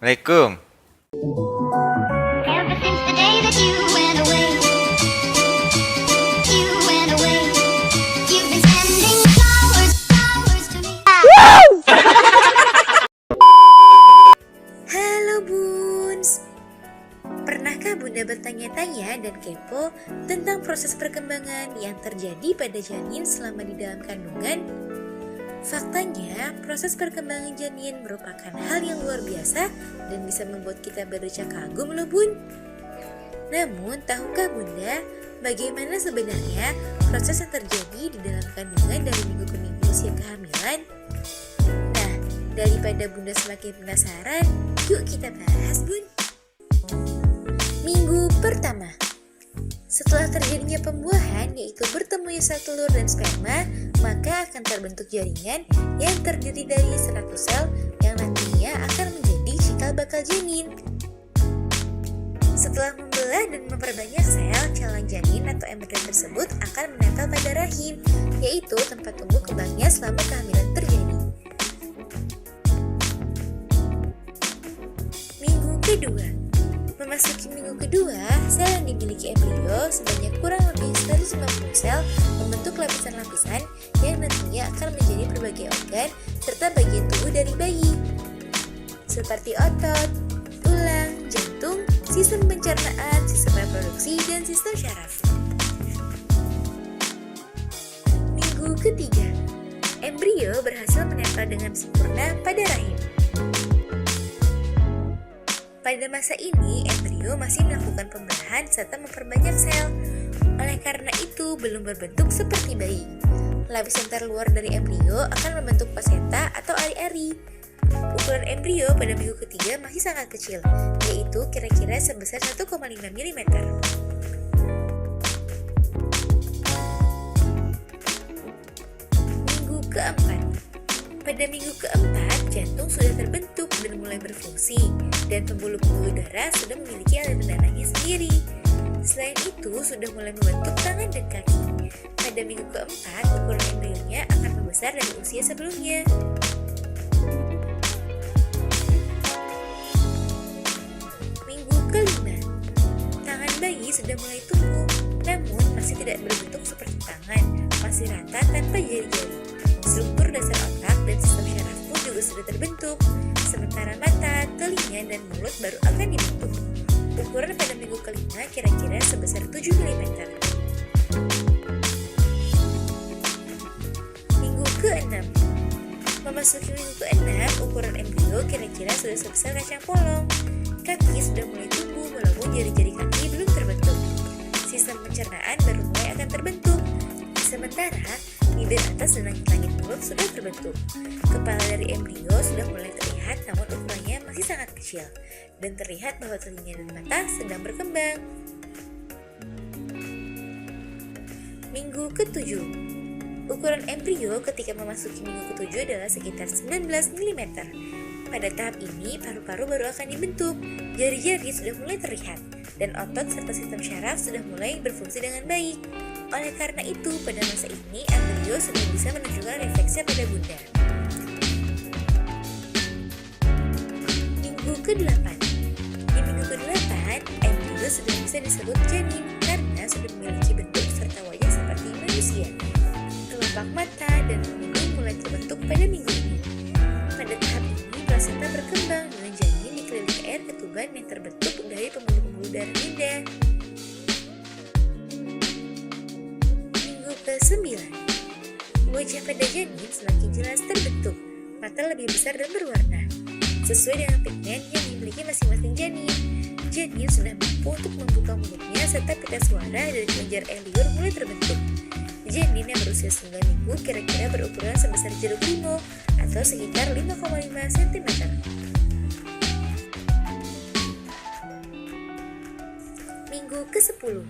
Assalamualaikum. Ever since the day that you went away, you've been sending flowers to me. Halo Buns, pernahkah Bunda bertanya-tanya dan kepo tentang proses perkembangan yang terjadi pada janin selama di dalam kandungan? Faktanya, proses perkembangan janin merupakan hal yang luar biasa dan bisa membuat kita berdecak kagum loh Bun. Namun, tahukah Bunda bagaimana sebenarnya proses yang terjadi di dalam kandungan dari minggu ke minggu usia kehamilan? Nah, daripada Bunda semakin penasaran, yuk kita bahas Bun. Minggu pertama. Setelah terjadinya pembuahan, yaitu bertemunya sel telur dan sperma, maka akan terbentuk jaringan yang terdiri dari 100 sel yang nantinya akan menjadi cikal bakal janin. Setelah membelah dan memperbanyak sel, calon janin atau embrio tersebut akan menempel pada rahim, yaitu tempat tumbuh kembangnya selama kehamilan terjadi. Minggu kedua. Memasuki minggu kedua, sel yang dimiliki embrio sebanyak kurang lebih 150 sel membentuk lapisan-lapisan yang nantinya akan menjadi berbagai organ serta bagian tubuh dari bayi, seperti otot, tulang, jantung, sistem pencernaan, sistem reproduksi, dan sistem syaraf. Minggu ketiga, embrio berhasil menempel dengan sempurna pada rahim. Pada masa ini, embrio masih melakukan pembelahan serta memperbanyak sel. Oleh karena itu, belum berbentuk seperti bayi. Lapisan terluar dari embrio akan membentuk plasenta atau ari-ari. Ukuran embrio pada minggu ketiga masih sangat kecil, yaitu kira-kira sebesar 1,5 mm. Minggu keempat. Pada minggu keempat, jantung sudah terbentuk dan mulai berfungsi, dan pembuluh-pembuluh darah sudah memiliki aliran darahnya sendiri. Selain itu, sudah mulai membentuk tangan dan kaki. Pada minggu keempat, ukuran embrionya akan membesar dari usia sebelumnya. Minggu kelima, tangan bayi sudah mulai tumbuh, namun masih tidak berbentuk seperti tangan, masih rata tanpa jari-jari. Struktur dasar otak dan sistem syaraf pun juga sudah terbentuk, sementara mata, telinga, dan mulut baru akan dibentuk. Ukuran pada minggu kelima kira-kira sebesar 7 mm. Minggu ke-6. Memasuki minggu ke-6, ukuran embrio kira-kira sudah sebesar kacang polong. Kaki sudah mulai tumbuh walaupun jari-jari kaki belum terbentuk. Sistem pencernaan baru mulai akan terbentuk. Sementara, bibir atas dan langit-langit mulut sudah terbentuk. Kepala dari embrio sudah mulai terlihat namun ukurannya masih sangat kecil. Dan terlihat bahwa telinga dan mata sedang berkembang. Minggu ke-7. Ukuran embrio ketika memasuki minggu ke-7 adalah sekitar 19 mm. Pada tahap ini, paru-paru baru akan dibentuk, jari-jari sudah mulai terlihat, dan otot serta sistem syaraf sudah mulai berfungsi dengan baik. Oleh karena itu, pada masa ini, embrio sudah bisa menunjukkan refleksnya pada bunda. Minggu ke-8. Di minggu ke-8, embrio sudah bisa disebut janin karena sudah memiliki bentuk serta wajah seperti manusia. Kelopak mata dan hidung mulai terbentuk pada minggu ini. Pada tahap ini, plasenta berkembang dengan janin dikelilingi air ketuban yang terbentuk dari pembuluh-pembuluh darah indah. Ke-9. Wajah pada janin semakin jelas terbentuk, mata lebih besar dan berwarna, sesuai dengan pigmen yang dimiliki masing-masing janin. Janin sudah mampu untuk membuka mulutnya serta pita suara dari kelenjar air liur mulai terbentuk. Janin yang berusia 9 minggu kira-kira berukuran sebesar jeruk limau atau sekitar 5,5 cm. Minggu ke-10.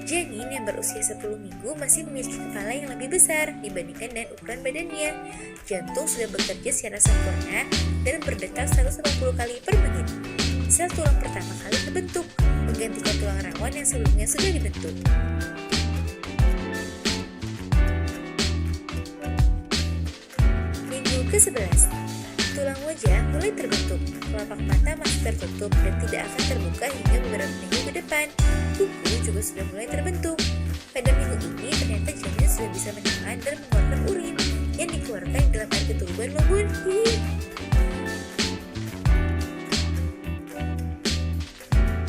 Janin yang berusia 10 minggu masih memiliki kepala yang lebih besar dibandingkan dengan ukuran badannya. Jantung sudah bekerja secara sempurna dan berdetak 180 kali per menit. Sel tulang pertama kali terbentuk, menggantikan tulang rawan yang sebelumnya sudah dibentuk. Minggu ke-11. Tulang wajah mulai terbentuk, kelopak mata masih tertutup dan tidak akan terbuka hingga beberapa minggu ke depan. Kuku juga sudah mulai terbentuk. Pada minggu ini ternyata janin sudah bisa menahan dan mengeluarkan urin yang dikeluarkan dalam air ketuban loh bun.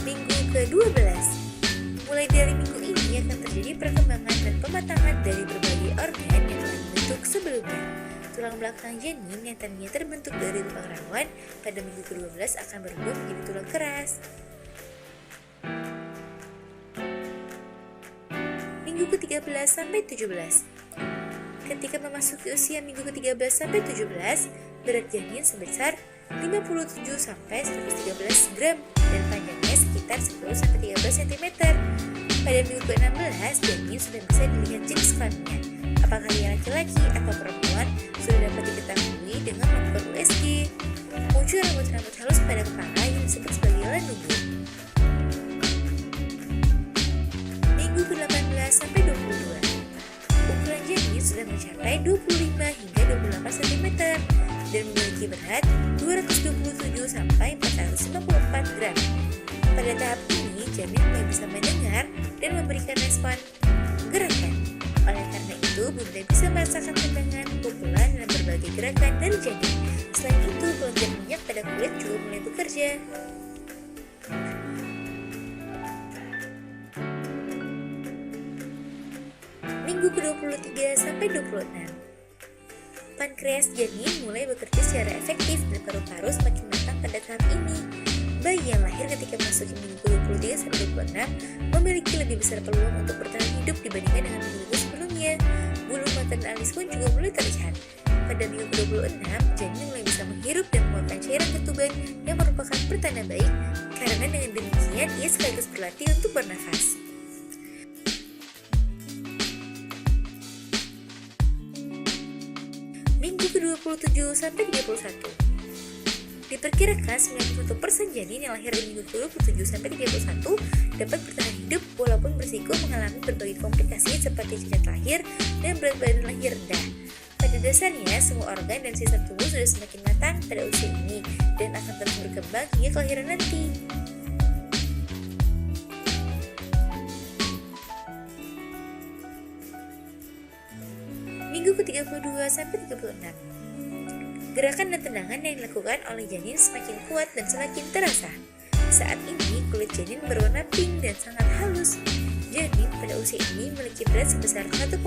Minggu ke-12. Mulai dari minggu ini akan terjadi perkembangan dan pematangan dari berbagai organ yang telah dibentuk sebelumnya. Tulang belakang janin yang tadinya terbentuk dari tulang rawan pada minggu ke-12 akan berubah menjadi tulang keras. Minggu ke-13 sampai 17. Ketika memasuki usia minggu ke-13 sampai 17, berat janin sebesar 57 sampai 113 gram dan panjangnya sekitar 10 sampai 13 cm. Pada minggu ke-16, janin sudah bisa dilihat jenis kelaminnya. Apakah dia laki-laki atau perempuan sudah dapat diketahui dengan melakukan USG. Muncul rambut-rambut halus pada kepala yang disebut sebagai landungu. Minggu ke-18 sampai 22. Ukuran janin sudah mencapai 25 hingga 28 cm dan memiliki berat 227 sampai 454 gram. Pada tahap ini, janin mulai bisa mendengar dan memberikan respon gerakan. Oleh karena itu, bunda bisa merasakan tendangan, pukulan, dan berbagai gerakan dari janin. Selain itu, kelenjar minyak pada kulit juga mulai bekerja. Minggu ke-23 sampai 26. Pankreas janin mulai bekerja secara efektif dan paru-paru semakin matang pada tahap ini. Bayi yang lahir ketika memasuki minggu ke-23 sampai 26 memiliki lebih besar peluang untuk bertahan hidup dibandingkan dengan minggu sebelumnya. Bulu mata dan alis pun juga mulai terlihat. Pada minggu ke-26, janin mulai bisa menghirup dan mengeluarkan cairan ketuban yang merupakan pertanda baik karena dengan demikian ia sekaligus berlatih untuk bernafas. Minggu ke-27 sampai 31. Diperkirakan 91% janin yang lahir di minggu ke-27 sampai 31 dapat bertahan hidup walaupun berisiko mengalami berbagai komplikasi seperti cacat lahir dan berat badan lahir rendah. Pada dasarnya, semua organ dan sistem tubuh sudah semakin matang pada usia ini dan akan terus berkembang hingga kelahiran nanti. Minggu ke-32 sampai 36. Gerakan dan tendangan yang dilakukan oleh janin semakin kuat dan semakin terasa. Saat ini kulit janin berwarna pink dan sangat halus. Janin pada usia ini memiliki berat sebesar 1,8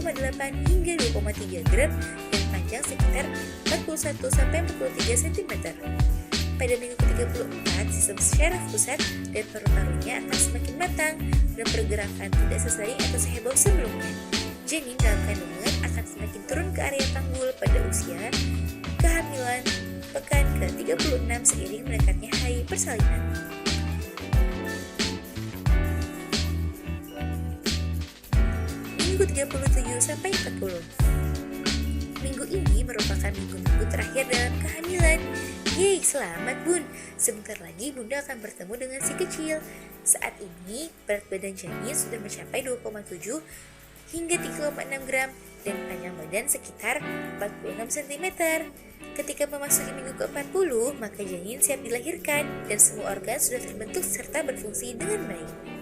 hingga 2,3 gram dan panjang sekitar 41 sampai 43 cm. Pada minggu ke-34, sistem syaraf pusat dan paru-parunya akan semakin matang dan pergerakan tidak sesering atau seheboh sebelumnya. Janin dalam kandungan akan semakin turun ke area panggul pada usia kehamilan pekan ke-36 seiring mendekatnya hari persalinan. Minggu 37 sampai 40. Minggu ini merupakan minggu-minggu terakhir dalam kehamilan. Yeay, selamat bun. Sebentar lagi bunda akan bertemu dengan si kecil. Saat ini berat badan janin sudah mencapai 2,7 hingga 3,6 gram dan panjang badan sekitar 46 cm. Ketika memasuki minggu ke-40, maka janin siap dilahirkan dan semua organ sudah terbentuk serta berfungsi dengan baik.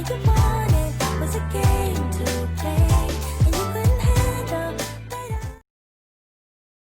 you wanted was a game to play.